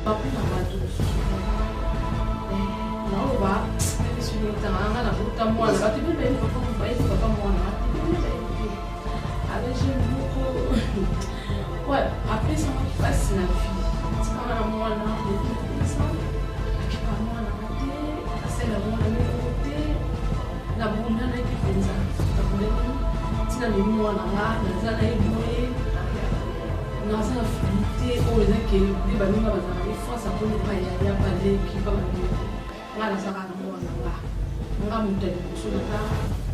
Papi na bato non va sur le terrain na buta mwana bato bebe papa mbaye papa mwana avec j'aime beaucoup ouais après ça m'a passe na vie c'est pas na mwana de ça qui pas mwana côté c'est la mwana de côté na bunda na qui pensa na bunda tina ni mwana nga na zana eboye na zana fluité o les que des baninga bazana les fois ça peut pas y aller pas les qui pas nga na saka na mwana nga mutali kusula ka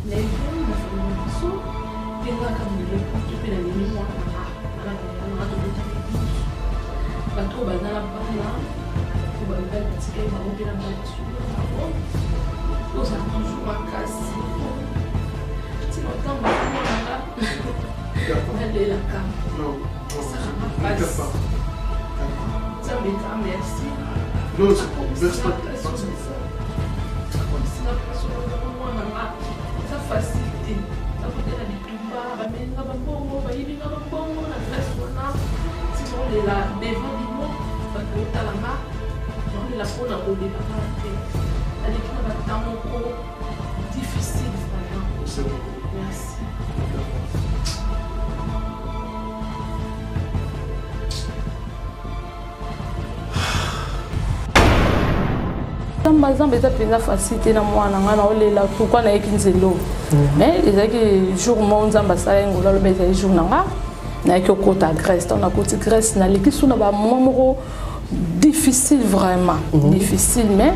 na ivyo na famille so tenga kama ile tupenda ni mwana nga na tukuta bato bazana bana ko ba ba tsike ba mo pela ba tsula ko ko sa toujours makasi ti no tamba nga elle est là ka non ça va pas ça me dit merci non c'est pas ça facilite ça peut être des plus bas mais nga bambongo ba yibi nga bambongo na classe wana si on est là devant du mot ba ko talanga on est là pour la au départ la lecture va être encore difficile vraiment merci Bazan beza pena facilité na mwana ngana olela pourquoi na ekinzelo mais ezaki jour mo nzamba sala ngola lo beza jour nanga na ki okota Grèce on a côté Grèce na likisu na ba momoro difficile vraiment difficile mais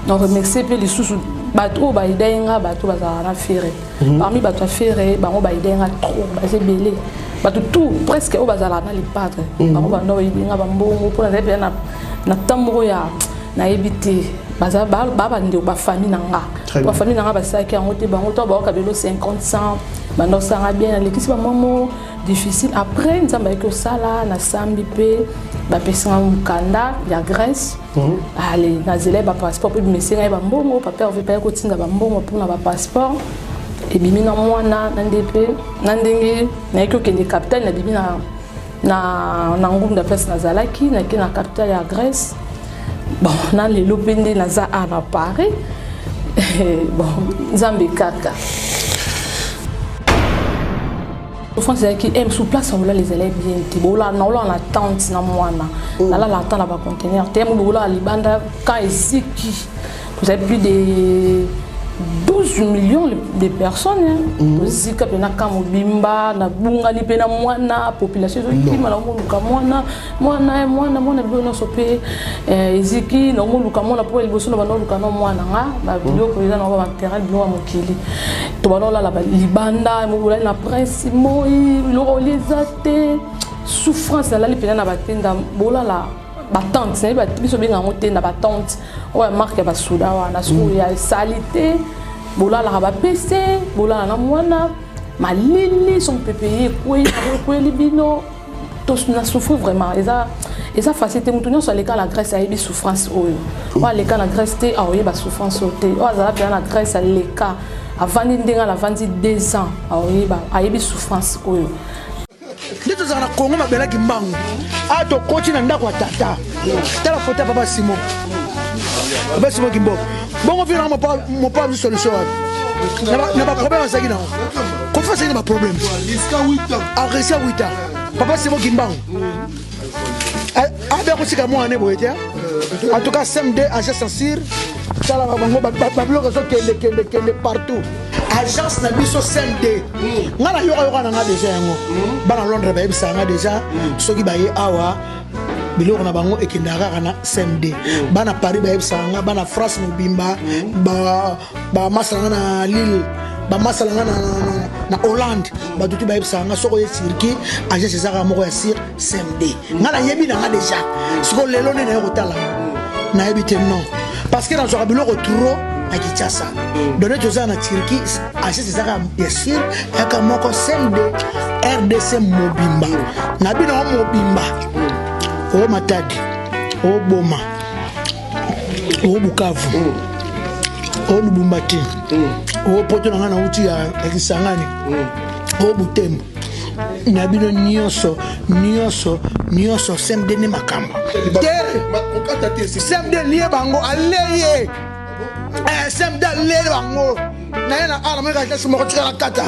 on remercie pe les sous bato ba idenga bato bazala na fere parmi bato fere bango ba idenga trop basé belé bato tout presque o bazala na lipatre bango ba no idenga ba mbongo pour na na tamboro ya na ebité baza baba ndio ba famille nanga ba famille nanga ba saki en route bango to ba kabelo 50 100 bando sanga bien l'équipe ba momo difficile après nzamba ko sala na sambi pe ba pesa mukanda ya Grèce allez na zele ba passeport pe mesinga ba mbongo papa veut pas ko tinda ba mbongo pour na ba passeport et bimi na mwana na ndep na ndenge na ko kende capitale na bimi na ngumda place na zalaki na kina capitale ya Grèce. Bon, on a les lopendés naza à Paris. Bon, Zambie kaka. Au fond, c'est qui aime sous place, on les élèves bien. Bon, là, on a l'attente, na moana. Là, l'attente va contenir. Thème, là, Libanda, quand ils qui, vous avez plus de 12 millions de personnes. Zika pena kama bimba na bunga ni pena mwana population qui mala muluka mwana bilo sope ziki na muluka mwana pour liboso na banoluka na mwana nga ba bilo ko eza na ba matériel bilo mokili to banola la libanda mobula na prince moi lo lezate souffrance la pena na batenda bola la batante na biso benga motenda batante o marque ba souda wana so ya salité bola la ba PC bola na mwana malili son pépé quoi libino tous na souffrir vraiment et ça facilité mutunyo sur les cas la Grèce a eu souffrance oyo wa les cas la Grèce té a eu ba souffrance oté wa za bien la Grèce les cas avant ndenga la 22 ans a eu souffrance oyo Nito za na Kongo mabela kimbangu ato coach na ndako tata tala photo papa Simon papa Simon Kimbo bongo vina mo pas solution na ba problème ça qui non qu'on fasse une problème jusqu'à 8 ans à rester 8 ans papa Simon Kimbangu a bien aussi comme moi ne boyetia en tout cas CMD agence censure tala bango ba bloquer ça que partout agence na biso CMD ngana yo na nga déjà ngo bana Londres ba ebisa nga déjà soki ba ye awa biloko na bango ekindaka kana CMD bana Paris ba ebisa nga bana France mobimba ba masala na Lille ba masala na Hollande ba tutu ba ebisa nga soko ye circuit agence ezaka moko ya sir CMD ngana yebi na nga déjà siko lelo ne na yo tala na ebite non parce que dans ce biloko trop à Kinshasa. Donné tout ça en Turquie, acheter ça bien sûr, et comme on CMD RDC Mobimba. Nabi na Mobimba. O Matadi, o Boma, o Bukavu, o Lubumbashi, o Poto na na uti ya Kisangani, o Butembo. Nabi no nyonso nyonso CMD ne makambo te CMD lie bango aleye CMD aleye bango na yana ala meka kasi moko tika la kata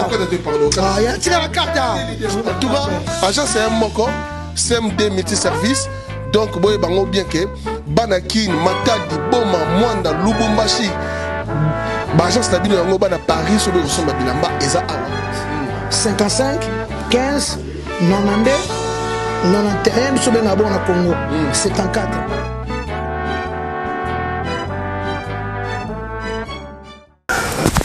ya tika la kata tuba agence est moko CMD multiservice donc boye bango bien que banakin matadi boma mwanda lubumbashi ba agence tabino yango bana Paris sur le somba bilamba eza awa 55 15 92 91 biso benga bona Congo 74.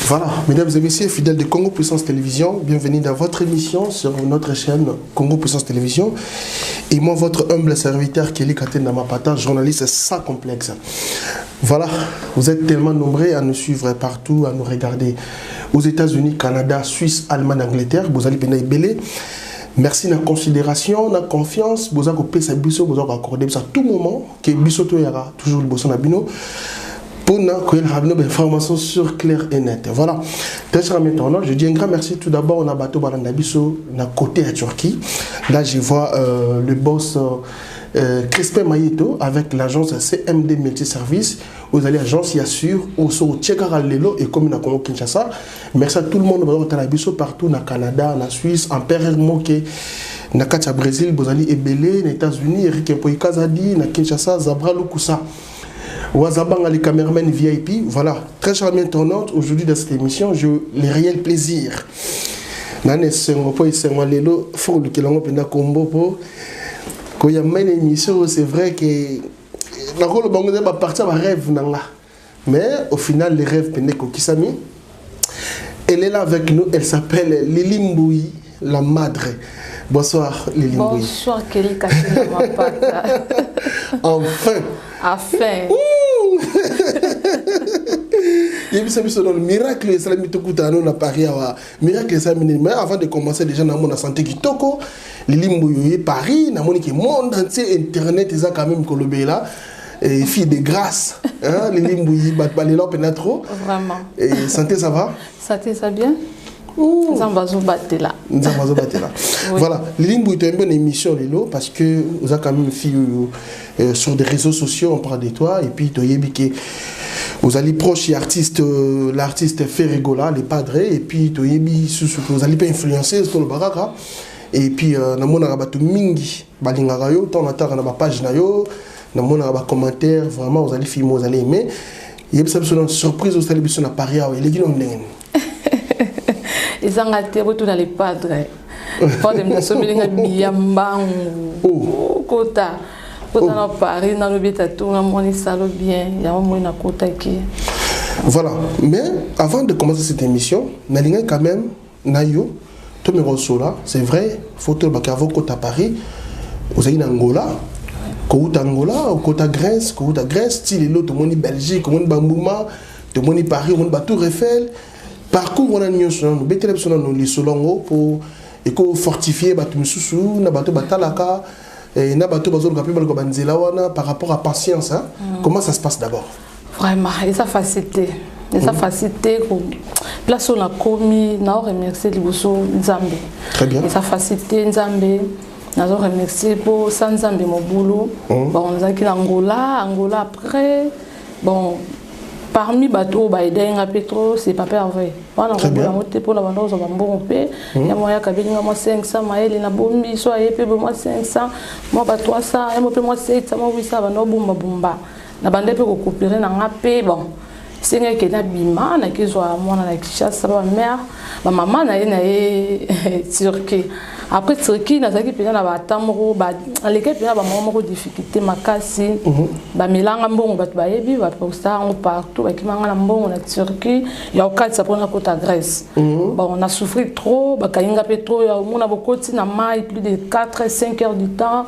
Voilà, mesdames et messieurs, fidèles de Congo Puissance Télévision, bienvenue dans votre émission sur notre chaîne Congo Puissance Télévision. Et moi, votre humble serviteur, Kelly Katen Namapata, journaliste sans complexe. Voilà, vous êtes tellement nombreux à nous suivre partout, à nous regarder aux États-Unis, Canada, Suisse, Allemagne, Angleterre. Vous allez bien belé. Merci de la considération, de la confiance. Vous avez accordé à tout moment que Bissoto yara toujours le bosson abino. Pour nous, des informations sur clair et net. Voilà. Maintenant, je dis un grand merci tout d'abord. On a bateau Balandabiso, na côté à Turquie. Là, je vois le boss Crispin Maïto avec l'agence CMD Multiservice. Vous allez l'agence Yassur, au Tchekara Lelo et comme na Congo Kinshasa. Merci à tout le monde Balandabiso partout, na Canada, na Suisse, en période moquée. Na Katia Brésil, vous allez Ebele, les États-Unis, Eric Poikazadi, na Kinshasa, Zabra Lukusa. Wazabang les caméramans VIP, voilà, très charmant internaute. Aujourd'hui dans cette émission, j'ai le réel plaisir. Nane sengo po isengo lelo faut le kelongo penda kombo po. Quand il y a une émission, c'est vrai que la rôle bango ba partir ba rêve nanga. Mais au final les rêves pende ko kisami. Elle est là avec nous, elle s'appelle Lili Mboui, la madre. Bonsoir Lili Mboui. Bonsoir Kelly Katen Namapata. Enfin. Enfin. Il y a le miracle et ça a Paris. Miracle ça mais avant de commencer déjà dans mon santé qui toko Lili Mboui Paris na moni qui monde entier internet ils ont quand même colobé là et fille de grâce hein Lili Mboui balela penatro Vraiment. Et santé ça va? Santé ça bien? Nzambazo batela. Nzambazo batela. Voilà, Lili Mboui est une bonne émission Lilo parce que vous avez quand même une fille sur des réseaux sociaux on parle de toi et puis toyebi vous allez proche artiste l'artiste Ferregola les padres et puis toyebi vous allez pas influencer sur le baraka et puis na mona rabatu mingi balingaka yo tant na na page na yo na mona ba commentaire vraiment vous allez filmer vous allez aimer il y a une surprise vous allez biso na Paris et les gino ndenge ils ont raté retour dans les padres pour dem na somelinga miyambangu kota na Paris na lobita tout na moni salo bien ya mo na kota ki. Voilà, mais avant de commencer cette émission nalinga quand même na yo to me resola c'est vrai photo ba kavo kota Paris vous allez en Angola kota Angola ou kota Grèce style l'autre moni Belgique moni Bambouma to moni Paris moni ba Tour Eiffel parcours on a nyo son betele son no li solongo pour et ko fortifier ba tu mususu na bato batalaka et na bato bazolo kapé balko banzela wana par rapport à patience hein. Comment ça se passe d'abord? Vraiment et ça facilité ko place on a commis na remercier liboso Nzambe. Très bien. Et ça facilité Nzambe na remercier pour sans Nzambe mon boulot. Bon on a qui Angola après bon parmi bateau Biden Petro c'est pas pervers. On a monté pour la bande aux bambons pe ya moya kabinga moi 500 maeli na bombi so ayepe moi 500 moi ba 300 et moi pe moi 700 moi 800 bando bomba na bande pe ko coupler na ngape bon singa ke na bima na kizwa mwana na Kinshasa ba mère ba maman na ye Turquie après Turquie na zaki pena na ba tamro ba leke pena ba maman ko difficulté makasi ba milanga mbongo ba bayebi ba posta on partout ba kimanga na mbongo na Turquie ya okatsa pona kota Grèce bon on a souffert trop ba kainga petro ya mona bokoti na mai plus de 4 et 5 heures du temps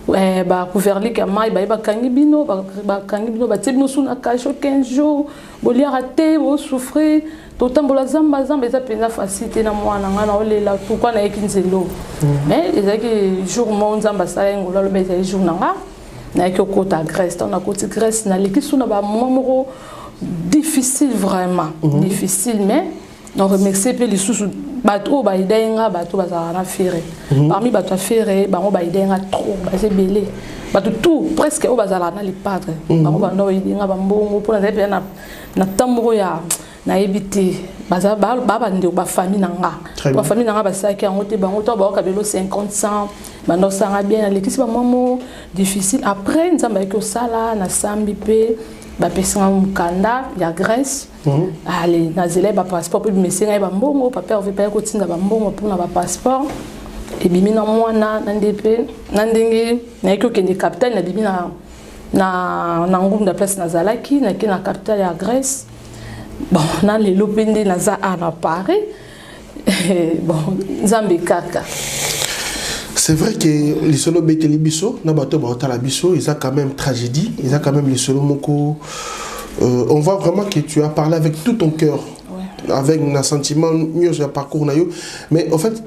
ba couverli ka mai ba kangi bino ba tibino suna kacho 15 jours bolia raté bo souffrir totambola zamba eza pena facilité na mwana ngana olela pourquoi na ekinzelo mais ezaki jour mo nzamba sala ngolo lo beza jour nanga na ekokota Grèce on a côté Grèce na lekisuna ba momoko difficile vraiment difficile mais on remercie peu les sous bato ba idenga bato bazana faire parmi bato faire bango ba idenga trop basé belé bato tout presque o bazala na les padres bango bando idenga bambongo pour na na tamboro ya na ebité baza ba ndio ba famille nanga ba famille nanga basaki yango te bango to ba kabelo 50 100 bando sanga bien l'équipe ba momo difficile après nzamba ko sala na sambi pe ba pesanga mukanda ya Grèce allez nazele ba passeport pe mesenga ba mbongo papa veut pas ko tinda ba mbongo pour na ba passeport et bimina mwana na ndepé na ndenge na ko kende capitale na bimina na ngumda place nazalaki na kina capitale ya Grèce. Bon, na les lopende naza à Paris. Bon, Zambi kaka. C'est vrai que les solos beteli biso, na bato ba otala biso, ils ont quand même tragédie, ils ont quand même les solos moko. On voit vraiment que tu as parlé avec tout ton cœur, ouais. Avec un sentiment mieux sur le parcours na yo, mais en fait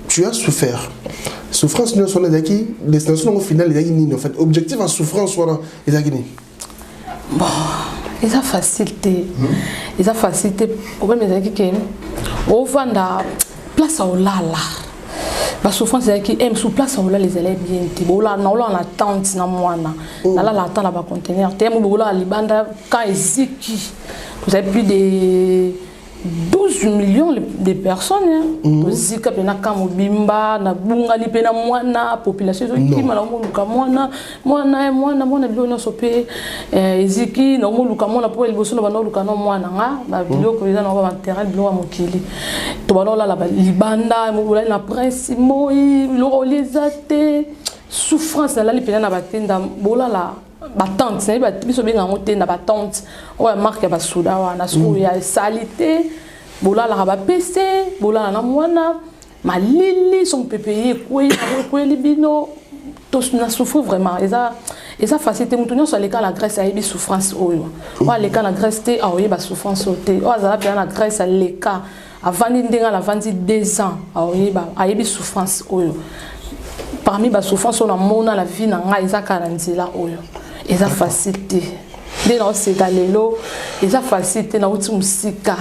tu as souffert. Souffrance nous sont là-dessus, destination au final les ni en fait objectif à souffrance voilà les agni. Bon. Ils ont facilité. Ils ont facilité. Problème est que on va dans place au lala. La souffrance c'est qui aime sous place au lala les élèves bien. Bola na on attente na mwana. Na la attente là ba conteneur. Temo bola libanda quand eziki. Vous avez plus de 12 millions de personnes. Zika pena kamobimba na bunga li pena mwana population qui mala moluka mwana bilona sopé ziki na moluka mwana po liboso na bana luka no mwana nga ba biloko eza na ba terrain biloko mokili to balola la libanda mobola na prince moi lo lezate souffrance na li pena na batenda bola la batante c'est ba biso benga ngote na batante o marque ba souda wana so ya salité bola la ba pc bola na mwana malili son pépé quoi libino tous na souffre vraiment eza facilité mutunyo so les cas la Grèce a eu souffrance oyo o les cas la Grèce te a eu ba souffrance oté o azala bien la Grèce les cas avant ndinga la 22 ans a eu souffrance oyo parmi ba souffrance on a mona la vie na nga eza kananzela oyo eza facilité dès non c'est galelo eza facilité na uti musika.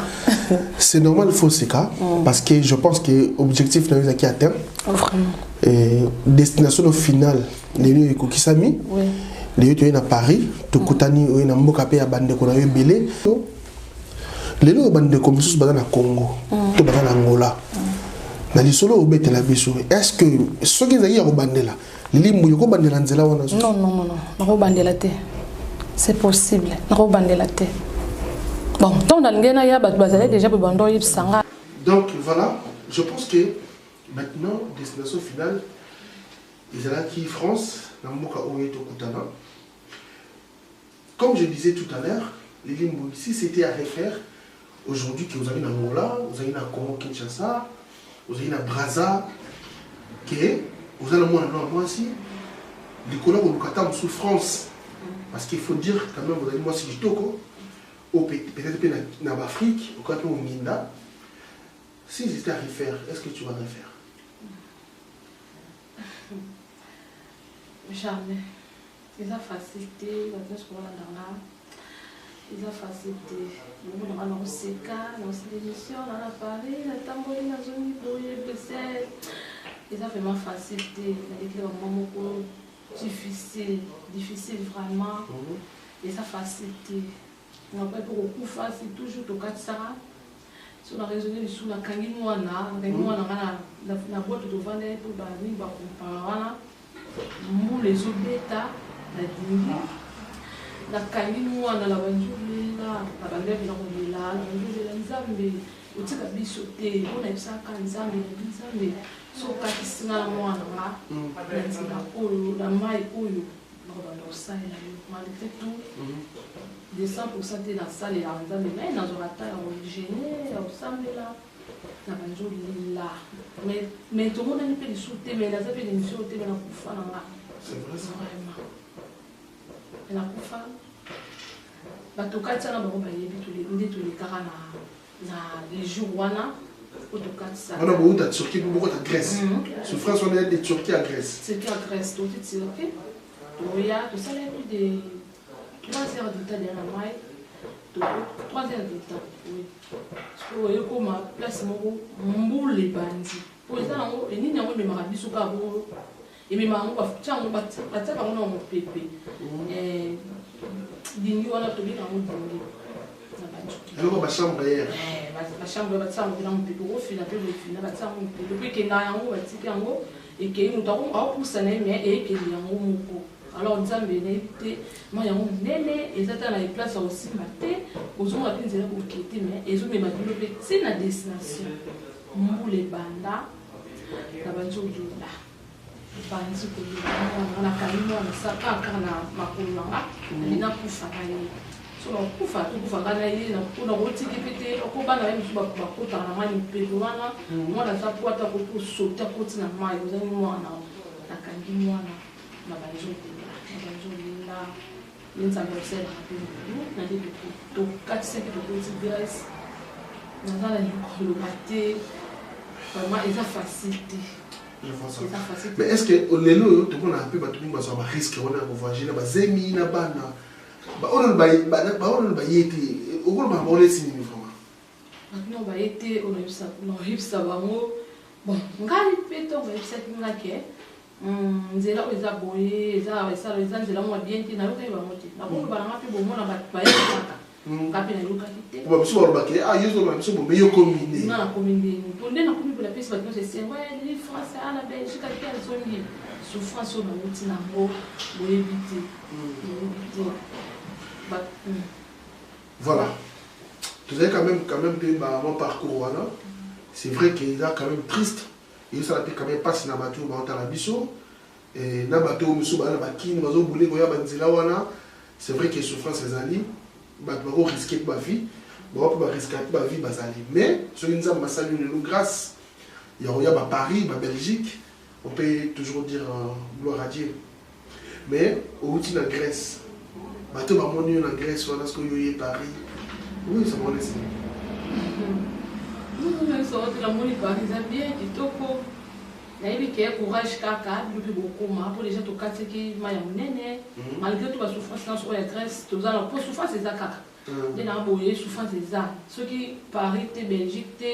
C'est normal il faut c'est cas parce que je pense que objectif na qui atteint vraiment et destination finale les lieux kokisami oui les lieux na Paris to kutani na mboka pe ya bande ko na yebele les lieux bande ko mususu bana na Congo to bana na Angola na lisolo obetela biso est-ce que ce qui est ya ko bandela limbu yoko bandela nzela wana non na ko bandela te c'est possible na ko bandela te bon tant dans ngena ya bat bazale déjà pour bando yipsanga. Donc voilà, je pense que maintenant destination finale ils allaient qui France na mboka oyeto kutana. Comme je disais tout à l'heure, les limbu si c'était à refaire aujourd'hui que vous avez dans Angola, vous avez dans Congo Kinshasa, vous avez dans Brazza, que vous avez moins aussi, les colons ont une souffrance. Parce qu'il faut dire quand même, vous avez moi si je toko, peut-être en Afrique, au cas où on est là, si j'étais à refaire, est-ce que tu vas refaire? Jamais. Ils ont facilité, la place qu'on a dans là. Ils ont facilité. Nous avons ces cas, dans ces émissions, on a Paris, la tambourine, la zone de ils ont vraiment facilité. Il y a des moments difficile vraiment. Ils ont facilité. On n'a pas pour beaucoup facile, toujours au cas de ça. Si on a raisonné sur la kangi moana, la boîte de vendre pour bani, pour les autres bêta, la dingi, la kangi moana, la banjou la bandelle la banjou la nzambe, au tika bisoté, on a ça quand nzambe, nzambe, so katisina moana, la nzina oyo, la mai oyo, on ça et la malgré tout. 200% de la salle et la nzambe, mais dans un attaque originaire, au samedi là, na banjo là. Mais tout le monde a une peu de sauter, mais la zappe de mission sauter, mais la coufa là. C'est vrai ça. Vraiment. La coufa. Batoka tana ba ba yebi tous les cara na les jours wana. Batoka ça. On a beaucoup de Turquie, beaucoup de Grèce. Souffrance on est de Turquie à Grèce. C'est qui à Grèce, tout c'est OK. Il y a tout ça là plus de 3 heures de temps derrière moi. troisième état oui oyo koma place moko mbule bandi po eza nango enini yango ememaka biso kaka bongo ememaka yango batiango batiaka yango na mopepe dingi wana tobika yango dingi eloko bachambre here bachambre batiango mpena mopepe okofina mpe bofina batiango mopepe po ekenda yango batiki yango ekei moto akopusa na ye me eyekeli yango moko alors nzambe nayebi te ma yango monene eza ta na eplace ya kosimba te ozonga mpe nzela koke te me ezomema bino mpe ti na destination mbula ebanda na banzi olela banzi kolela nakali mwana kaka na makolo nanga alina kufa na ye so nakufa tokufanga na ye mpona kotiki mpe te okobana ye mosu bakotaka na mai mpepe wana mwana aza po ata koti osote akoti na mai ozali mwana nakangi mwana na banzi olela nabanzolela nzambe osalaka mpe motu nali tokatisaki tokoti grâce naza na likoloba te vraiment eza facile te eza facile te mais est ce que lelo oyo tomonaka mpe bato mingi bazwa barisque wana ya kovoyage na bazemi na bana baono baye te okoloba baolesi nini vraiment batino baye te onoyebisa bango bon ngai mpe ntongo oyebisaki ngake nzela oyo eza boye eza nzela mwa bien te nayokaki bango te nakoloba nanga mpe bomona bayekaka nga mpe nayokaki te biso balobaki yozolobana biso bome yokomi nga nakomi ndeni po nde nakomi mpona pesi bato nyonso esengo li france ana belgique ate azongi souffrance oyo bauti nango boyebi te voilà tozali quand même mpe bamwa parcours wana c'est vrai que eza quand même triste ezosala mpe quand même mpasi na bato baotala biso na bato oyo mosusu baa na bakini bazobule koya banzela wana c'est vrai que souffrance ezali bato bakoriske mpe bavie bao mpe bariska mpe bavie bazali mais soki nzambe basali lelo grâce ya koya baparis babelgique on peut toujours dire gloire à Dieu mais outi na Grèce bato bamoni yo na Grèce wana soki oyo ye Paris oui ça mona esi namoni Paris eza bien kitoko nayebi ke courage kaka bilobi bokoma mpo déjà tokatiki mai ya monene malgré to basouffrance nyonso oyo ya Grèce toza na mpo souffrance eza kaka nde na boye souffrance eza soki Paris te Belgique te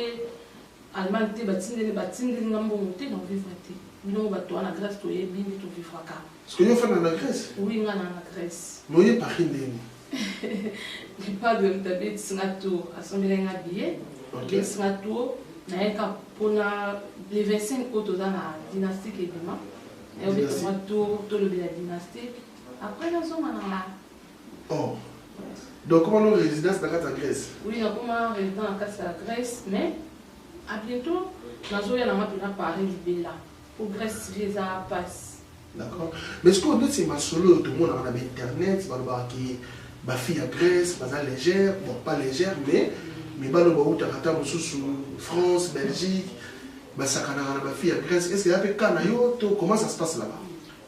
Allemagne te batindeli nga mbongo te na ovivre te bino bato wana Grèce toyebi nde tovivre kaka parce que yo fana na Grèce oui nga na Grèce moye Paris ndeni pas de tabetinga to asombeli nga billet betinga to nayeka mpona le 25 oyo toza na dynastique ebima nayobetonga tolobela dynastique après nazonga na nga oh donc comment no résidence na kati ya Grèce oui nakoma résident na kati ya Grèce mais à bientôt nazoya nanga mpena Paris libela po Grèce eza passe d'accord mais ce qu'on dit c'est masolo tout le monde a internet balobaka ki bafille ya Grèce baza légère bon pas légère mais baloba utaka ta mosusu France Belgique basakanaka na bafille ya Grèce est ce que ya mpe ka na yo to comment ça se passe là-bas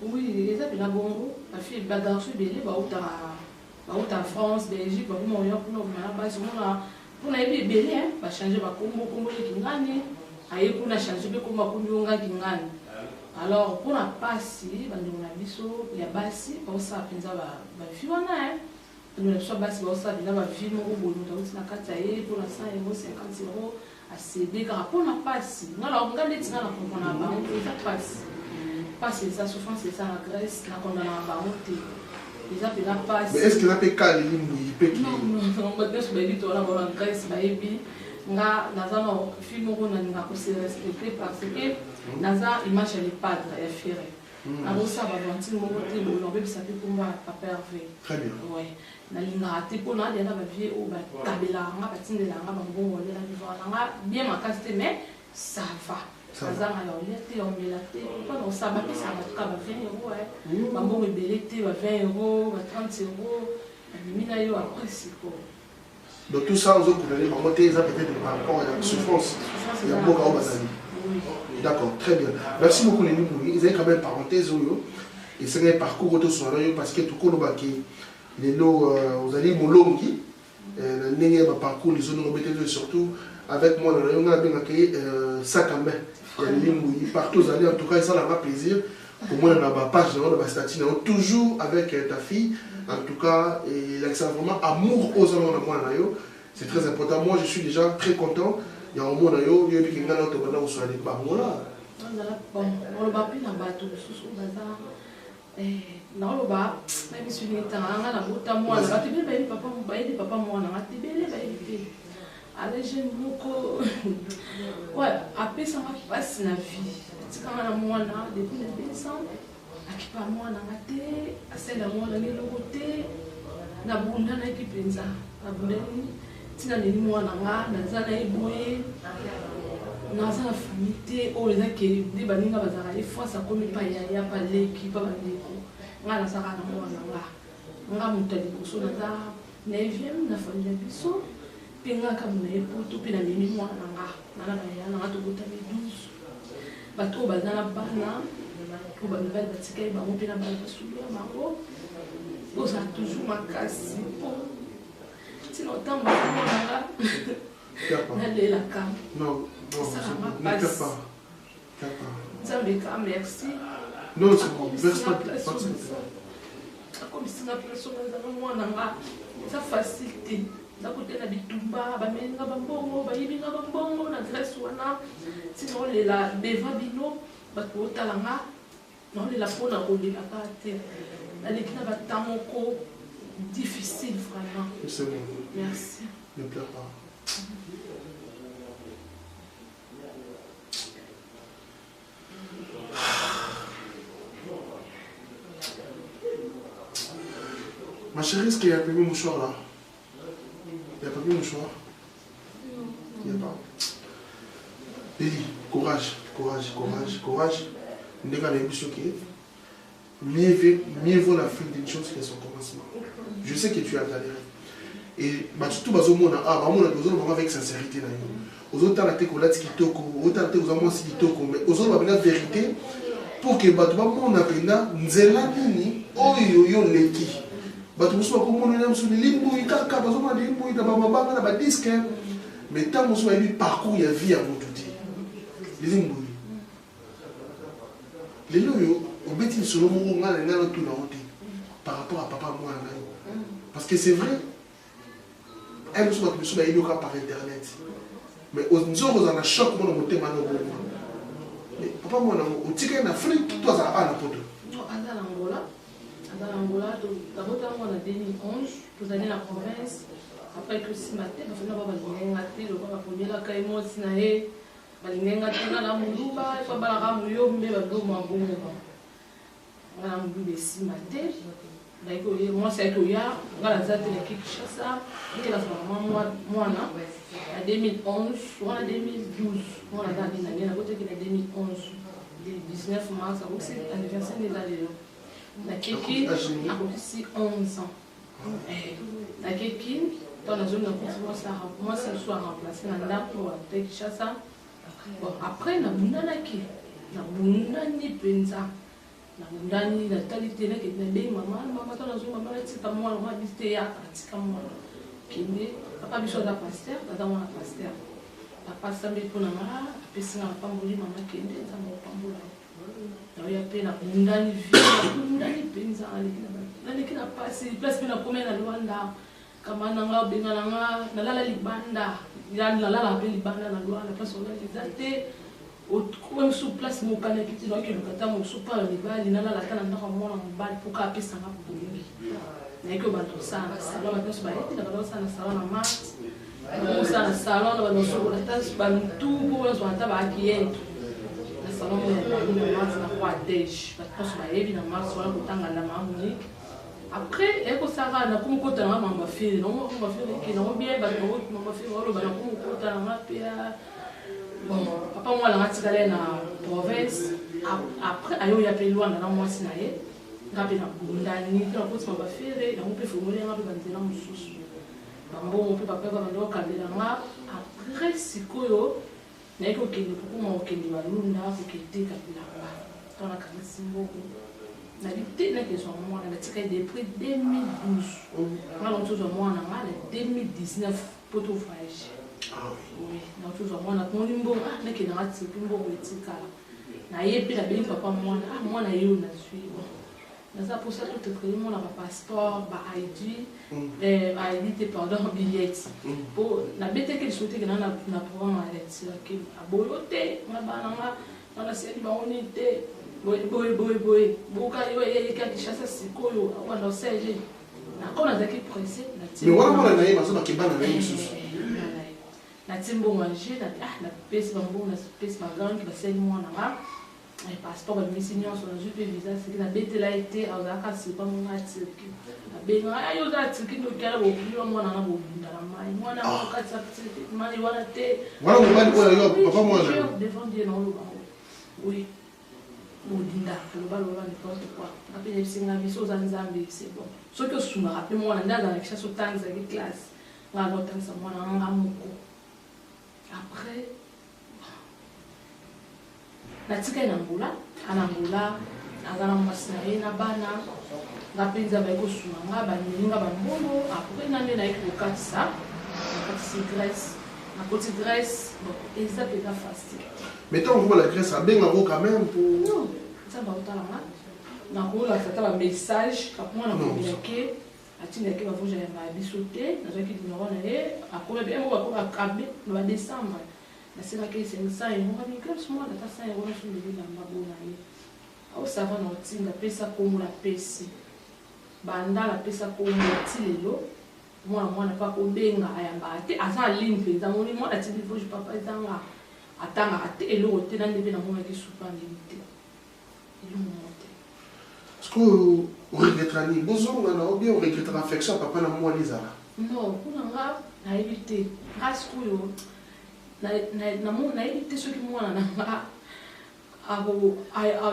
oui eza mpena bongo bafille bagarso ebele bauta France Belgique bakoma oya kuna obimana basi omona mpona yebi ebele bachange bakombo leki ngani aye kuna change mpe kombo akomi yo ngaki ngani alors mpona pasi bandeko na biso ya basi baosala mpenza bavi wana bandeko na biso ya basi baosala mpenza bavi moko boye moto auti na kati ya ye mpona 100 euro 50 euro acede kaka mpona pasi nga neti nga na kompona na bango te eza pasi eza souffrance eza na Grèce nakondana na bango te eza mpena pasi mais est ce que na mpe ka lilimbuyi mpe bato nyonso bayebi towana bao na Grèce bayebi nga naza na fille moko nalinga kose respecte parce que naza image ya lepadre ya fere nakosala bavantine moko te boye nabebisa mpe kombo ya papa Hervé nalingaka te mpo nadia na bavie oyo batabelaka nga batindelaka nga bambongo olela vivre nanga bien makasi te mais ça va azanga ya olia te ya omela te mpona kosala bapesaka batuka ba 20 euro bambongo ebele te ba 20 euro ba 30 euro babimi na yo après siko donc tout ça ozokundani bango te eza peut-être par rapport à la souffrance ya mboka oyo bazali d'accord très bien merci beaucoup Leni Mouyi ezali quand même parenthèse oyo esengeli parcours oyo tosona yo parce que tokolobaki lelo ozali molongi na ndenge ya baparcours lizonongo beteli surtout avec moi na yo nga abengaki sac à main ya Leni Mouyi partout ozali en tout cas esalanga plaisir komona na bapage nango na bastatut nango toujours avec ta fille En tout cas, il y a vraiment amour aux hommes. C'est très important. Moi, je suis déjà très content. Il y a un moment, il y a des gens qui ont soit des barons là. On va plus dans le bateau, sous le bazar. Dans le bar, même si on est en train de faire moi, on va te dire, papa, moi, on va te dire, allez, j'aime beaucoup. Ouais, après, ça va passer la vie. C'est quand on a moi, depuis le décembre, à qui pas moi, on a raté, à celle de moi, on a mis le côté, on a boudé, on a équipé ça. On a boudé, on a mis moi, on a éboué. Dans la famille, on a qui des baninga bazara les fois ça comme pas ya pas l'équipe pas bandeko ngala ça kana mwana nga mutali boso na za 9e na famille biso pinga kama na epoto pina mimi mwana nga na ya na to botami 12 bato bazana bana ko ba nouvelle batika ba mo pina ba basulu ya mako oza toujours makasi po sinon tamba mwana nga la cam non. Non, ne perds pas. Merci. Non, c'est bon. Verse pas. Comme si on a place on ça facilité. D'un côté la bitumba, ba menga bambongo, ba yibinga bambongo na Grèce wana. Sinon les la beva bino, ba ko talanga. Non les la pona ko de la carte. La lekina ba tamoko difficile vraiment. C'est bon. Merci. Ne pleure pas. Ma chérie, est-ce qu'il y a un premier mouchoir là? Il n'y a pas de mouchoir? Il n'y a pas. Lily, courage, courage, courage, courage. Mieux vaut la fin d'une chose que son commencement. Je sais que tu as galéré. Et tout le monde a avec sincérité. Aux autres, tu as été mais aux autres, la vérité pour que les gens n'apprennent nzela nini oyo leki. Bato musu bakomona na musu limbu ikaka bazoma limbu ita bamabanga na badisque mais tant musu a eu parcours ya vie à motuti limbu lelo yo obeti solo mo ngala ngala tout na hote par rapport à papa moi na parce que c'est vrai elle musu bato musu ba yoka par internet mais aux nzoro za na choc mo na motema na bo mais papa moi na otika na Afrique toi ça a na poto non à Angola. Dans l'Angola, d'abord en 2011, vous allez à la province, après que si matin, vous allez voir le premier la caïmo sinae, balinga tina la muluba, il faut balagam yo mais balo mambo. On a muluba si matin, moi c'est que ya, on a la date de Kinshasa, et la maman moi na, en 2011, ou en 2012, on a date de l'année, la côté qui est 2011, le 19 mars, c'est l'anniversaire des années. La Kékin a aussi 11 ans. La Kékin, dans la zone de moi, c'est le soir remplacé dans la pour Kinshasa. Bon, après, na bunanaki, na bunani penza, na bunani la qualité là qui est bien maman dans la zone maman c'est pas moi on habite ya c'est comme moi qui est papa biso da pasteur dans mon pasteur. Papa sambe pour na mara, pesi na pamboli maman qui est dans mon pambola. Il y a peine à Mundani Penza, qui n'a pas si place à combien à Luanda, Kamananga, Benanga, Nala Libanda, Yan Lala, Libanda, la place où on a été au sous place Mokana qui donc le Katam, sous pas le Libal, Nala la Canada en bal pour caper sa main pour lui. N'est que Batosa, salon à tous baïs, la balance à la salon à Mars, la salon à la tasse, tout pour la soirée qui est. Salon de mars na kwa dej parce que bayebi na mars wala kutanga na Monique après eko sara na kumukota na mamba fili no mamba fili ki no bien ba no mamba fili wala ba na kumukota na pia bon papa moi la ngatikale na province après ayo ya pe loin na moi sinaye ngapi na bundani na kuti mamba fili na mpe formule ngapi bandela mususu bambo mpe papa ba ndo kandela nga après sikoyo na iko kende pour okende balunda kokete kapilamba tona kanisi mboko na lité na ke son mwana na tika depuis 2012 on a toujours mwana na 2019 poto voyage oui na toujours mwana ko limbo na ke na ati kumbo wetika na yepe na beli papa mwana mwana yo na suivi naza pour ça tout créer mon passeport ba ID ID pardon billet pour na bête que souhaiter que na programme à l'aide que aboloté ma bananga na c'est ba unité boy buka yo yeka kishasa sikoyo wanda seje na kona zaki pressé na mais wana na yeba so bakibana na yususu na timbo manger na pese bambo na pese bagang ba seni mwana nga le passeport ba mission sur le juste visa c'est que na bête là été à la casse pas mon atiki na benga ayo za atiki no kala bo kuyo mwana na bo binda na mai mwana ko katsa mali wana te wala mobali ko yo papa mwana devant Dieu non lo oui modinda le balo ba n'importe quoi après singa biso za nzambe c'est bon ce que suma rappelle moi nda dans la chasse au temps za classe nga no tansa mwana nga muko après natika inambula anambula azana mwasinaye na bana ngapenza bayekosuma nga banilinga bambolo après nande naye kokatisa nakatisi Grèce nakoti Grèce eza pena facile mais tant vous la Grèce abengango quand même pour non nzambe aotalanga nakolakisa ta bamessage kapona nakobilake atindaki bavoja ya biso te nazwaki numero na ye akomi bien mo bakobakabe na badécembre nasenaki esenisa yango bamigrase mwana ata 100 euro nasoleli na mabo na ye aosava na otinda apesa kombo na pesi bandala apesa kombo ati lelo mwana mpa kobenga ayambaka te aza aline mpenza moni mwana atindi voje papa ezanga atangaka te eloko te nande mpe namonaki supandeli te elongo te est-ce que on regrettera ni bozonga na ou bien on regrettera affection papa na moi lizala non kuna nga nayebi te nga sikoyo nayebi te soki mwana nanga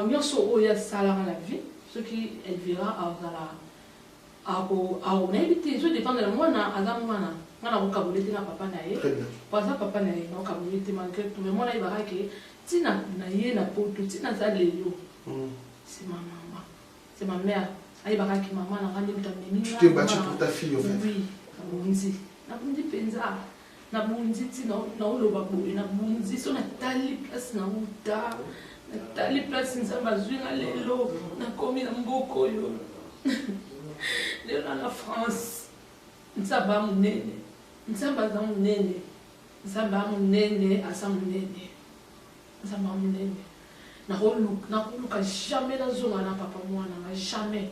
nyonso oyo asalaka na vie soki elvira azala nayebi te so dépendre na mwana aza mwana kokabole te na papa na ye po aza papa na ye nakokabole te malgré tout mais mwana yebaka ke ntina na ye na poto ntina aza lelo c'est ma maman c'est ma mère ayebaka ki mama nanga nde mutu amemi tu t'es battu pour ta fille en fait oui nabundi mpenza nabundi ti naoloba boye nabundi so natali place nauta natali place nzambe azwinga lelo nakomi na mboka oyo lelo na France nzambe amonene nzambe aza monene nzambe amonene aza monene nzambe amonene nakoluka jamais nazonga na papa mwananga jamais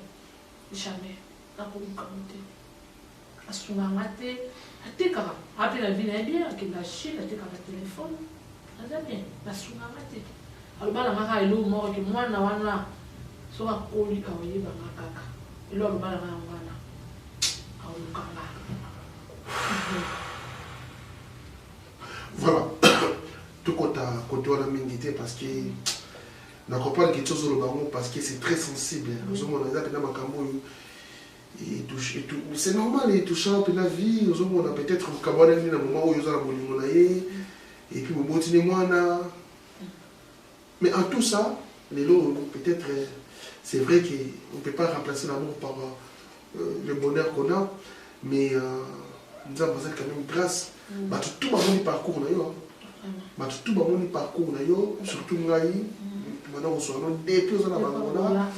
nakoluka mo te asunganga te atekaka ape na vie na ye bien akenda chine atekaka telefone aza bien nasunganga te aloba na ngaka elo moko ke mwana wana soki akoli aoyebanga kaka elo aloba na ngaka wana aolukanga voilà tout côté wana mingi te parce que na comprendre quelque chose au bango parce que c'est très sensible ozomona eza pena makambo oyo c'est normal et touchant pe la vie ozomona peut-être kabwana ni na moment oyo oza na bolingo na ye et puis bobotini mwana mais en tout ça lelo peut-être c'est vrai qu'on ne peut pas remplacer l'amour par le bonheur qu'on a mais nous avons quand même grâce tout le parcours na yo tout le parcours na yo surtout ngai maintenant on soit depuis aux anabangona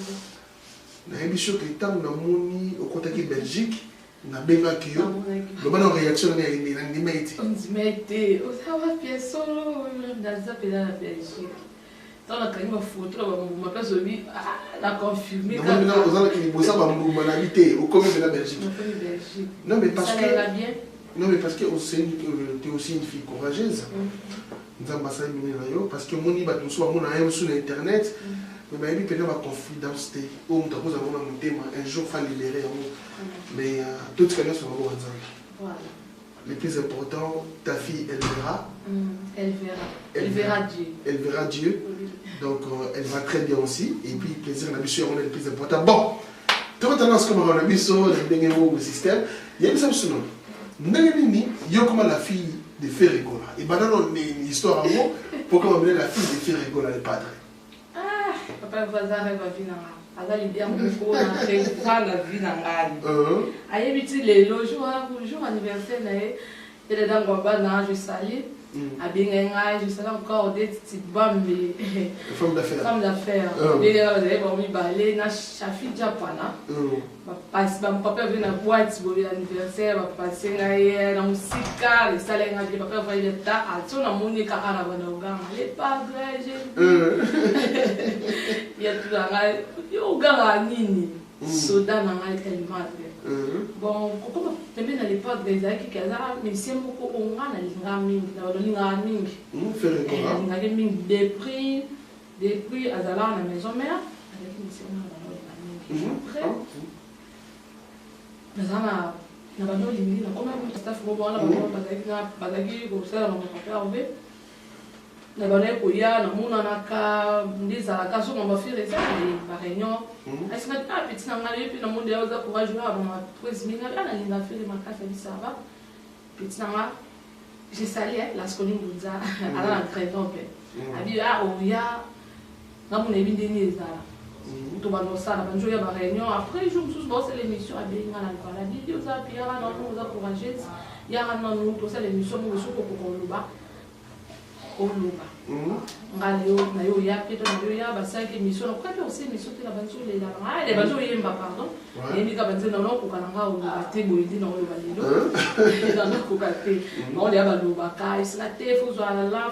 na émission que tant na moni au côté Belgique na benga kiyo le bonne réaction na ni meti on dit meti o sawa pièce solo na zapela la Belgique dans la canne ma photo ma place obi la confirmer quand on a besoin que bossa ba mbuma na habiter au commun de la Belgique non mais parce que non mais parce que tu es aussi une fille courageuse nzamba sa mine na yo parce que moni ba tunso mona ayo sur internet mais ba ebi pena ba confidence te o mta koza mona mutema un jour fa libérer mais tout ce qu'on a sur le nzamba voilà le plus important ta fille elle verra Dieu donc elle va très bien aussi et puis plaisir la mission on est le plus important bon tout tendance comme on a mis sur le dernier mot système il y a une chose non nani yo comme la fille de Ferregola et maintenant on est une histoire en gros pourquoi on met la fille de Ferregola le padre papa voisin rêve à vina azali bien beaucoup na reprendre la vie na ngali ayebiti lelo jour anniversaire na ye ele dango bana je sali je sais encore des petites bombes. Femme d'affaires. Femme d'affaires. Papa vient à boîte pour l'anniversaire, papa c'est la musique, les salaires, papa va y être à tout le monde qui a les pas il y a tout la nini, soda dans tellement. Bon, comment même à l'époque des années qui mais c'est beaucoup on a des prix à la maison mère avec une après na bando lingi na koma ko staff mo bona bazaki ko sala na papa obe na bana ko ya na muna na ka ndiza ka so mo bafire ça ba réunion est-ce que pas petit na ngale puis na monde ya za courage ba ma 13 minutes na linga faire ma café ça va petit na j'ai salé la scoli bunza ala na très donc abi ah o ya na mo ne bindeni za tout le monde ça, on a une réunion. Après, je me suis dit, l'émission a bien la vidéo, puis il y a un autre encouragé. Il y a un autre l'émission, où je suis au Loba. Au Loba. On a eu une émission. On a aussi une émission qui est la banjo, pardon. Et il y a une émission qui est on est à Loba. Il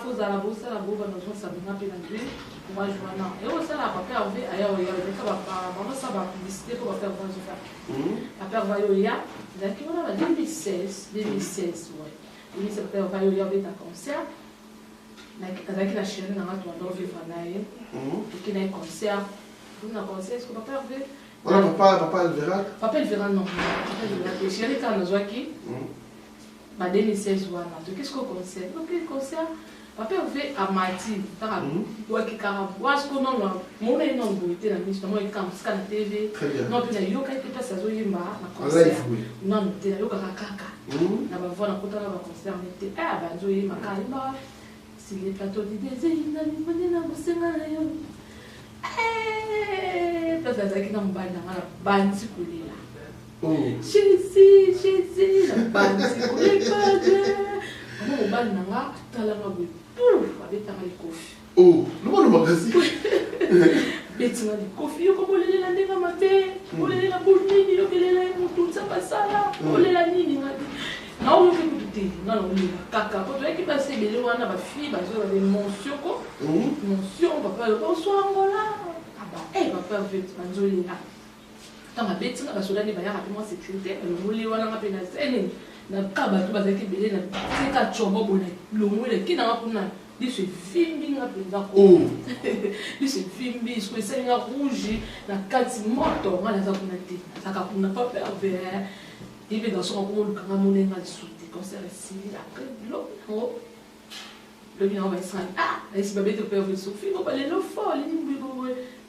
y a moi je vois non et aussi la papa avait ailleurs il y avait que papa maman ça va publicité pour faire voir ça papa va y a d'accord on a 2016 ouais 2016 papa va y avait un concert avec la chaîne dans la toile vivre naïe et qui n'a un concert est-ce que papa avait voilà papa elle verra non papa elle verra et chérie quand nous qui 2016 voilà qu'est-ce qu'on concert ok concert papa fait à Mati par quoi qui carabouas qu'on a mon nom de la mission moi quand scan TV non puis il y a quelque chose à zoyimba na concert non tu as eu kaka na ba voir na kota na ba concert n'était ah ba zoyimba kalima si les plateaux de désir na ni na mosenga na yo pasa zaki na mbanda na banzi kulila Jésus la banzi kulila on va nanga tala ngabu avec ta kofi oh le magazine betina di kofi yo ko lelela ndenga mate ko lelela bulini yo kelela mutu tsapa sala ko lelela nini ngati na o ke kututi na no ni kaka ko to ekipa se bele wana ba fille ba zo ba mention ko mention papa yo so angola aba papa fait manzoli na tama betina ba sola ni ba ya rapidement sécurité le muli wana ngapi na sene na kaba tu bazaki belé na tika chobo bona lomwele kina ngakuna liso fimbi ngapenda ko liso fimbi so senga rouge na kati moto ngala za kuna te saka kuna pas pervers ibe dans son rôle quand mon nga souti concert ici après le bien on va se si babé te peur Sophie on va aller le fort les nimbi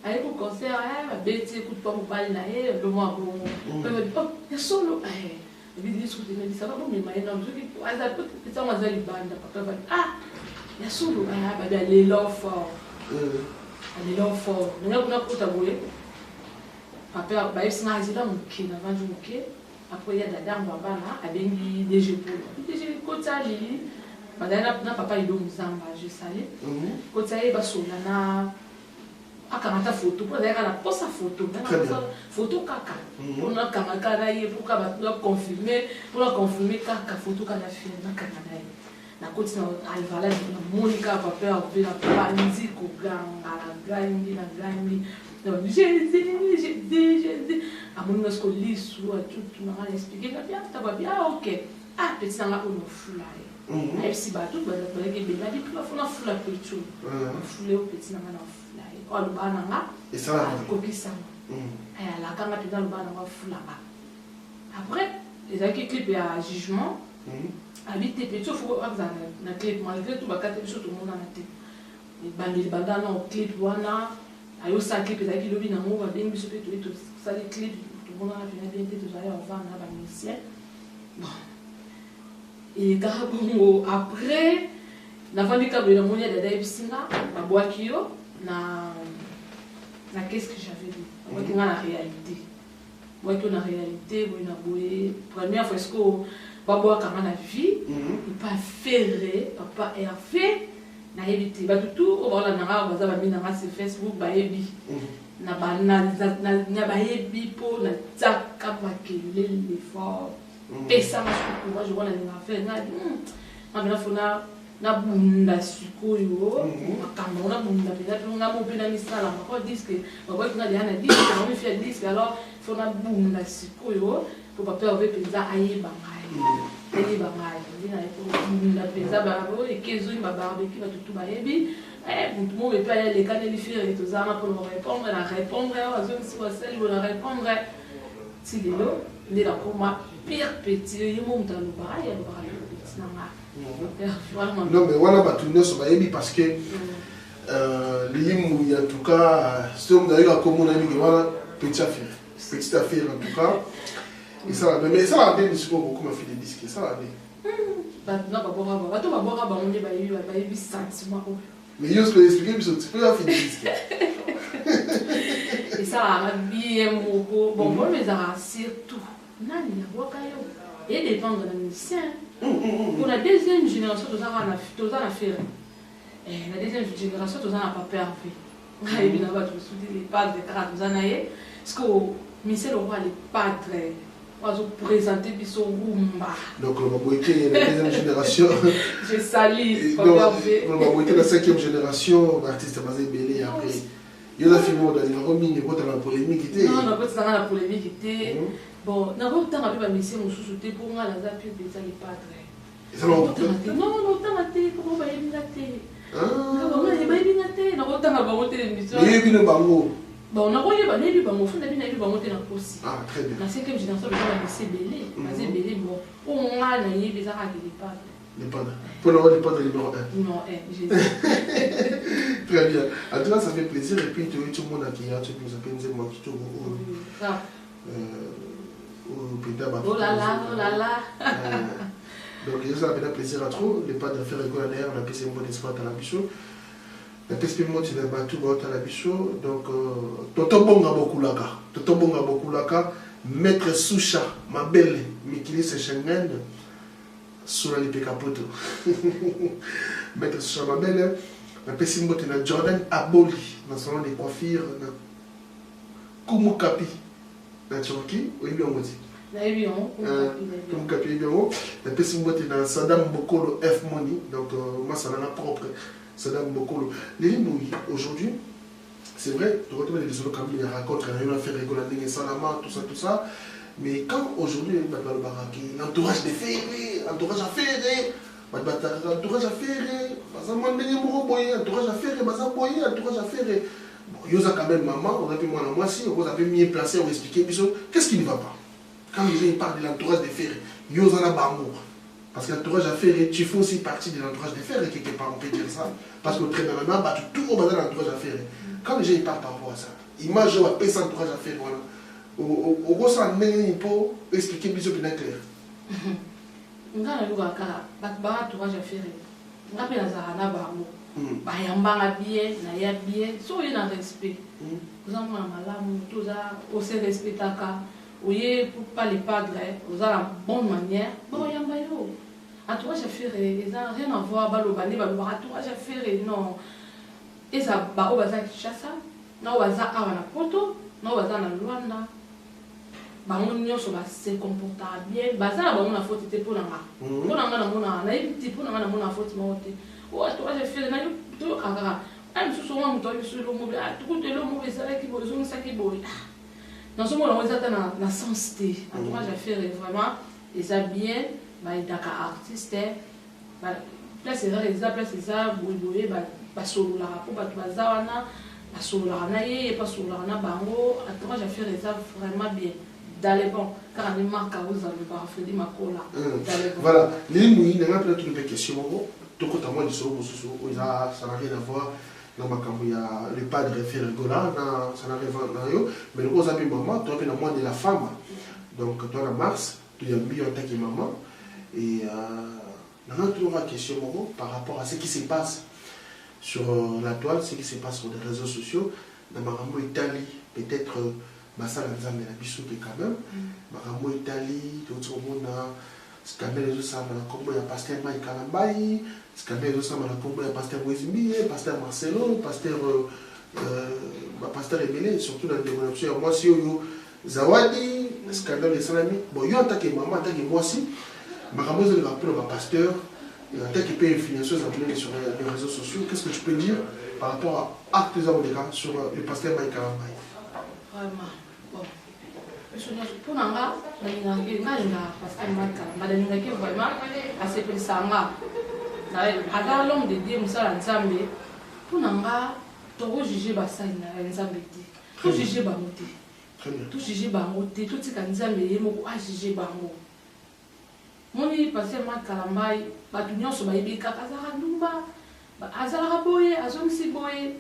aller au concert babé écoute pas mon balle na le moi bon il solo et puis discuter mais ça va bon mais maintenant je dis ça peut ça moi ça libanda papa va il y a solo bah aller l'enfant on a pour tabouler papa bah il s'en a dit là mon qui n'a pas joué après il y a la dame bana a bengi DG pour DG kotali madame na papa il doit muzamba je salé kotali ba solana akamata photo pour d'ailleurs la posa photo photo kaka on a kamaka ye pour confirmer kaka photo kana fait na kaka na koti na alvala na Monica papa avec la panzi ko ganga na gandi donc Jésus a mon nos colis ou tout na expliquer bien ça va bien ok petit ça là on fly et si ba tout ba ke be la dit la fona fly tout fly au petit na fly o le bana et ça là ko kisa la kanga pina le bana fly après les acquis clip à jugement habite petit faut na clip malgré tout ba quatre tout le monde na tête les bandana au clip wana ayo sa clip ezaki lobi na ngo ba bengi biso pe to ça les clips tout le monde a bien tout ça on va na ba musicien bon et carabongo après na vandi ka bela monia dada ebisinga ba boakio na qu'est-ce que j'avais dit on va la réalité moi qui na réalité moi na boye première fois est-ce que babo akanga na vie pas ferré papa Hervé na yebiti ba tout o ba la nanga baza ba mina nga sur Facebook ba yebi na ba na ba yebi po na tsaka bakele l'effort et ça m'a courage je vois na nga faire na fona na bunda sikoyo makambo na bunda peut-être nga mo pena misala ma ko disque ba ko nga dia na disque na mi fait disque alors fona bunda sikoyo pour pas perdre penza ayeba ngai ayeba ngai ndina ko bunda penza ba bo et kezo ba barbecue ba tout ba yebi tout le monde peut aller les canaux faire et tout ça pour répondre la répondre à zone si celle pour répondre si lelo ndi la koma pire petit yo mo mtalo ba ya ba petit na non mais voilà bah tout le monde parce que l'hymne en tout cas c'est on a eu la commune avec voilà petite affaire en tout cas et ça mais ça a bien beaucoup m'a fait des disques ça a bien bah non pas bora ba on dit ba yebi sentiment mais yo ce que expliquer puis tu peux faire des disques et ça a bien beaucoup bon moi mais ça surtout nani ya wakayo et dépendre de musicien. Pour la deuxième génération, tous en affaire. La deuxième génération, tous en a pas perdu. Il y a les padres de caractère, tous en a eu. Parce que Michel Leroy, les padres, on va présenter son rumba. Donc, on va la deuxième génération. Je salue. On va la cinquième génération, l'artiste basé Bélé après. Il y a filmé dans la polémique. Non, non, pas dans la polémique. Bon, n'abord tant avec ma mission on sous-souté pour moi la zappe des les padres. Non, non, tant maté comment va y minaté. Comment va y minaté. N'abord tant avoir monté l'émission. Il y a bango. Bon, on a voyé ba nebi bango, fond d'abi nebi bango té na posi. Ah, très bien. La cinquième génération de la lycée Bélé, basé Bélé bon. On a na yé des arabes les padres. Les padres. Pour avoir les padres numéro 1. Non, j'ai Très bien. En tout cas, ça fait plaisir et puis tout le monde qui a tu nous appelles moi qui tout. Ça. Oh là là. Donc, ça a fait plaisir à trop. Les padres de faire école d'ailleurs, on a passé un bon espoir à la bichot. La PSP Moti n'a pas tout à la bichot. Donc, Totombonga Bokulaka, Maître Soucha, ma belle, Mikili Schengen, sur la Capoto. Maître Soucha, ma belle, la PSP Moti n'a Jordan Aboli, dans son salon des coiffures, Kumukapi. La Turquie, oui, bien dit. Comme Capi, bien haut. La personne qui est dans Saddam Bokolo F Money, donc moi, ça en a propre. Saddam Bokolo. Les lignes, aujourd'hui, c'est vrai, tu retrouves les autres il y a raconte, il y a fait rigoler, Salama, tout ça. Mais quand aujourd'hui, l'entourage des ferrés, entourage à ferré, entourage à ferré, entourage à ferré. Vous avez quand même maman, on a vu moi aussi, vous avez mis placé, on expliquer, qu'est-ce qui ne va pas? Quand les gens parlent de l'entourage des ferrés, vous en avez amour. Parce que l'entourage des ferrés, tu fais aussi partie de l'entourage des ferrés, quelque part, on peut dire ça. Parce que très normalement, tout le monde est dans l'entourage des ferrés. Quand les gens parlent par rapport à ça, imagine, on va payer ça l'entourage des ferrés. Au gros, ça n'est pas expliquer plus ou moins clair. On a le l'entourage des ferrés. On a appelé la barreau. Bayambanga bien, naya bien, soyez dans respect. Vous avez un malamu, tout ça, aussi respectaka. Oui, pour pas les padres, vous avez la bonne manière. Bon, yambayo. Entourage à faire, ils n'ont rien à voir, balobani, balobani, entourage à faire, non. Et ça, bah, au bazar Kinshasa, non, au bazar Awana Poto, non, au bazar Luanda. Bah, on y se comporte bien. Bazar, bah, on a faute, pour la main. Pour la main, on a évité, pour la main, on a faute, oh, toi, j'ai fait tout le caca. I'm so souvent, tu sur le mobile, tout le monde est avec qui besoin de ça qui boit. Dans ce moment, on est dans la sensité. En tout cas, j'ai fait vraiment, et ça bien, bah, il y a des artistes, bah, là, c'est ça, bouillé, bah, solo la rapport, bah, bazawana, bah, solo la ranaye, et pas solo la ranabango. En tout cas, j'ai fait ça vraiment bien. Dans les bons, car on est marqué à vous, on va faire des macola. Voilà, les mouilles, il y a plein de questions. Tout le monde ça n'a rien à voir. Il y a le padre fait rigola, ça n'a rien à voir. Mais nous avons maman, tu as moins de la femme. Donc, tu as Mars, tu as mis en tant que maman. Et nous avons toujours une question par rapport à ce qui se passe sur la toile, ce qui se passe sur les réseaux sociaux. Dans ma Italie, peut-être basala nzambe na biso pe quand même makambo Italie tozomona scandale ezosala na kombo ya pasteur Mike Kalambai scandale ezosala na kombo ya pasteur Wezimbi pasteur Marcelo pasteur pasteur Emile surtout dans la dénomination ya mwasi oyo Zawadi scandale esalami bon yo en tant que maman en tant que mwasi makambo ezoleka mpona bapasteur en tant que pe influenceuse abonnée sur les réseaux sociaux, qu'est-ce que tu peux dire par rapport à actes sur le pasteur Mike Kalambai? Vraiment, bon. Pour nga, pasteur Mike Kalambai, vraiment, assez peu sanga. Aga l'homme de Dieu, Moussa Nzambe, pour nga, tu juger basai na Nzambe te. Tu juger bangote. Très bien. Tu juger bangote, tout ce que Nzambe yemo a juger bango. Moni pasteur Mike Kalambai, batu nyonso bayebi kaka azala ndumba, azala boye, azongisi boye.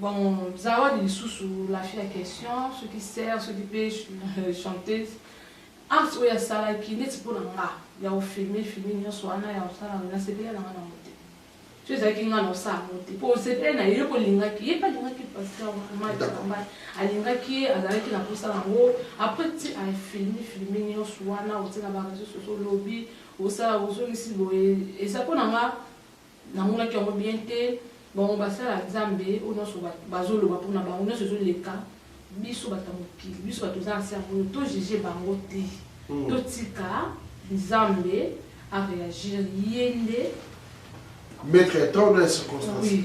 Bon, Zawadi Lisusu, la fille à question, ceux qui servent, ceux qui pêchent, chanteuses. Ah, oui, il y a ça qui n'est pas pour l'anga. Il y a filmé, il y a ça, il y a ça, il y a ça, il y a ça. Tu sais qu'il y a ça, pour se faire, il y a pas l'inga qui est pas l'inga qui passe là, à l'inga qui est, à l'inga qui n'a pas ça en haut. Après, tu as filmé, il y a ça, il y a ça, sur le lobby, ou ça, ou ça, ici, et ça pour l'anga, n'a pas qui ont bien été. Bon, basala Nzambe ono so bazolo bapona ba ono so leka biso batamoki biso batoza cerveau to juger bango te to tika Nzambe a réagir yende mettre étant dans les circonstances. Oui.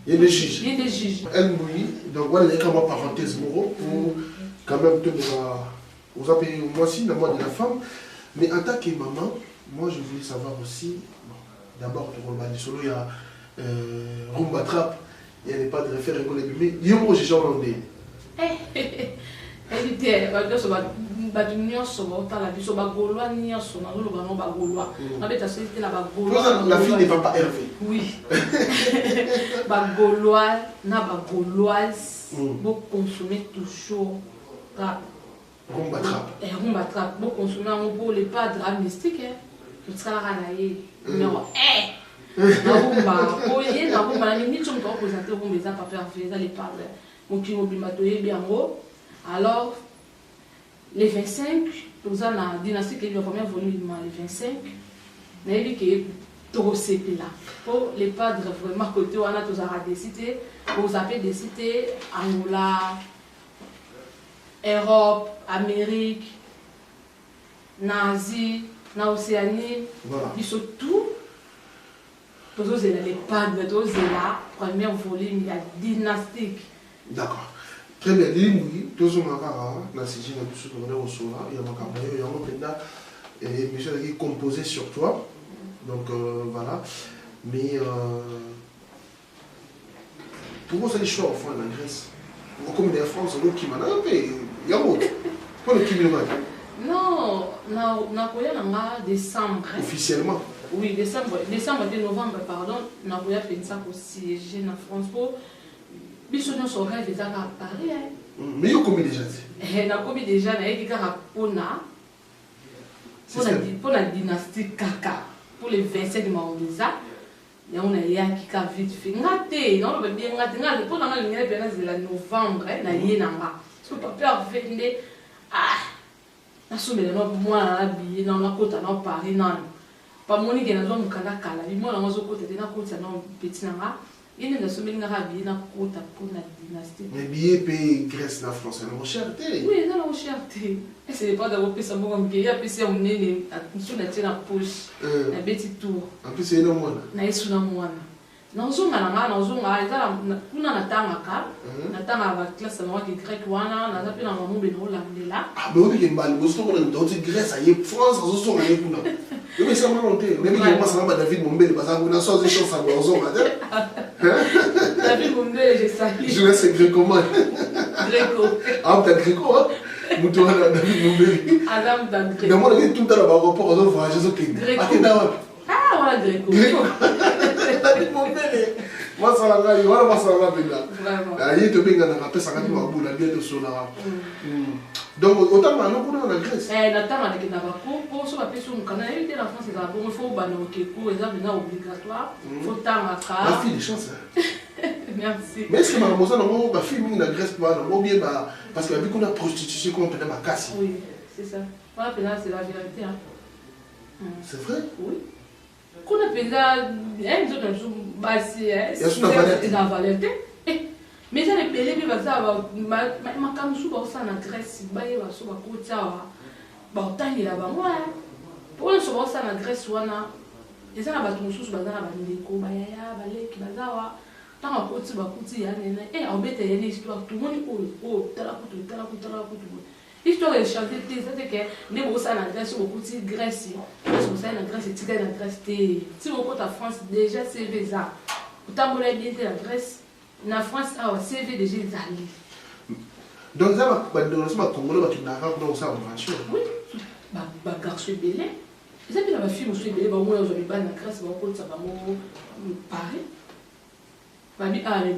Il y a des juges. Il y a des juges. Elle mouille, donc voilà, il y a comme parenthèse moraux pour quand même te vous appeler moi aussi dans moi de la femme, mais en tant que maman, moi je voulais savoir aussi d'abord tu regardes du solo il y a Rumba Trap, il n'y a pas de référé mais il y a un projet hollandais. Elle était, la fille n'est pas Hervé. Oui. Bagolois, na bagoloise, vous consommez toujours rap. Rumba Trap. Rumba Trap, vous consommez un peu les pas de rap mystique. Tu seras ranaillé. Non, na rumba na minute on peut représenter rumba les pas faire les parler mon qui mobimatoye bien gros. Alors les 25 nous avons la dynastie qui est le premier volume les 25 mais il qui est trop là pour les padres vraiment côté on a tous à décider vous avez décidé Angola Europe Amérique Asie na Océanie ils sont tout les padres, la première volume, il y a dynastique. D'accord. Très bien. Limouille, tous les gens qui sont il y a émission qui est composée sur toi. Donc voilà. Mais pourquoi c'est les choix enfants en Grèce? Comme en France, on a qui m'en il y a autre. Pourquoi le qui non, on décembre. Officiellement. Oui, décembre et novembre, pardon, on a fait ça pour siéger en France. Bisous sur rêve déjà à Paris. Mais il y a combien déjà? Il y a combien déjà? Il y a pour la dynastie Kaka, pour les 27 Maoméza, il y a un qui a vite fait. Il y a un bien gâté. Pour la novembre, il y a un parce que papa a fait na somela no mwana na biye na na kota na Paris na pa moni ke na zo mukala kala bi mwana ngo zo kota na kota na petit na nga ine na somela na biye na kota pour la dynastie mais biye pe Grèce na France na cherté oui na la cherté et c'est pas d'avoir pesa mo ngam ke ya pesa on nene na tena poche na beti tour en plus c'est non mwana na isu na mwana na uzunga na nga na uzunga eza kuna na tanga ka na tanga ba classe na ki grec wana na zapi na mambe no landela ah mais obi ke mbali bosto ko na ndoti Grèce aye France zo so ngani kuna yo mais ça m'a monté même que moi ça va David Mombele parce que na so ze chance à bozo David Mombele je salue je laisse Gréco man Gréco ah t'as Gréco mutu wana David Mombele Adam dan Gréco mais moi na tout à l'aéroport on voyage zo king ah voilà Gréco David Mombele moi ça la gars voilà moi ça la benda il te benga na rappel ça quand tu vas bien de sola donc autant maintenant pour la Grèce natanga avec na bako pour so ba peso mukana éviter la France ça bon il faut banoke pour exemple na obligatoire faut tanga ka la fille de chance Merci. Mais est-ce que ma film na Grèce ou bien parce que vu qu'on a prostitution qu'on peut ma casse. Oui, c'est ça. Moi c'est la vérité hein. C'est vrai? Oui. Qu'on appelle ça un jour basi c'est la vérité. Mais ça les belé mais ça va ma kamusu ba ça na Grèce ba so ba kota ba tangira ba moi. Pour le savoir ça na Grèce wana eza na bato mosusu baza na bandeko bayaya baleki bazawa ntango akoti bakuti ya nene abeta ye ne histoire tomoni oyo tala kutu histoire echante te eza te ke nde bokosala na Grèce bokuti Grèce bosala na Grèce etikali na Grèce te ti bokota France déjà CV eza otambola bien te na Grèce na France awa CV déjà ezali donc eza bakongolo bakendaka kuna kosala aventure oui bagarso ebele eza mpe na bafilme mosusu ebele bamona ozwa mibali na Grèce bakotisa bango Paris mibali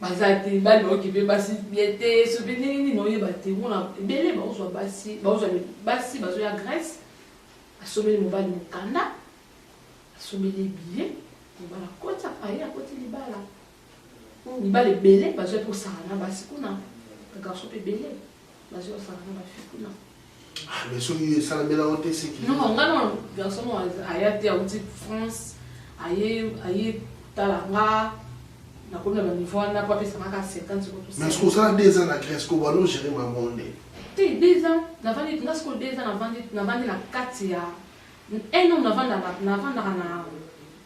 baza te mibali baokipe basi bie te soki nini naoyeba te mona ebele baozwa basi bazoya Grèce asomeli mobali mokanda asomeli ebile mobali akotisa aye akoti libala ebele bazoya mpe osala na basi kuna bagarso mpe ebele bazoya osala na bafi kuna mais soki esalambela o te seki non nga non garçon aya te auti France aye tala nga nakomi na baniveau wana po apesanga ka 50 mais soki osala 2 ans na Grèce ko bano gérer mamonde te 2 ans navandi nga sikoyo 2 ans navandi na kati ya un homme navandaka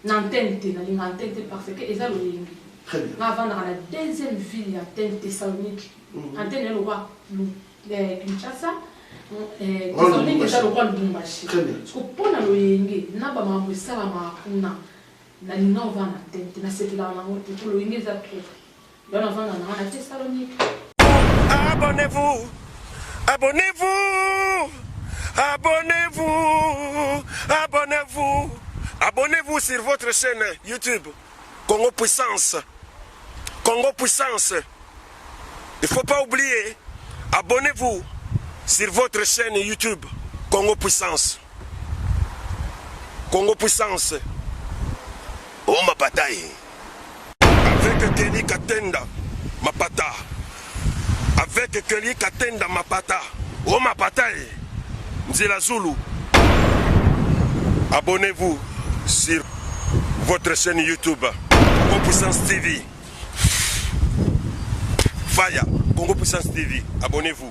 na antenne te nalinga antenne te parce que eza loyengi nga avandaka na deuxième ville ya antenne Thessalonique antenne elokwa Kinshasa Thessalonique eza lokwa Lubumbashi siko mpona loyenge na bamakambo esalamaka kuna nalinga ovanda na antenne te nasepelaka nango te po loyenge eza trop yo navanda nanga na Thessalonique. Abonnez-vous, abonnez-vous, abonnez-vous, abonnez-vous, abonnez-vous sur votre chaîne YouTube Congo Puissance. Congo Puissance. Il ne faut pas oublier, abonnez-vous sur votre chaîne YouTube Congo Puissance. Congo Puissance. Oh ma bataille. Avec Kelly Katenda, ma pata. Avec Kelly Katenda, ma pata. Oh ma bataille. Nzela Zulu. Abonnez-vous sur votre chaîne YouTube Congo Puissance TV. Faya, Congo Puissance TV. Abonnez-vous.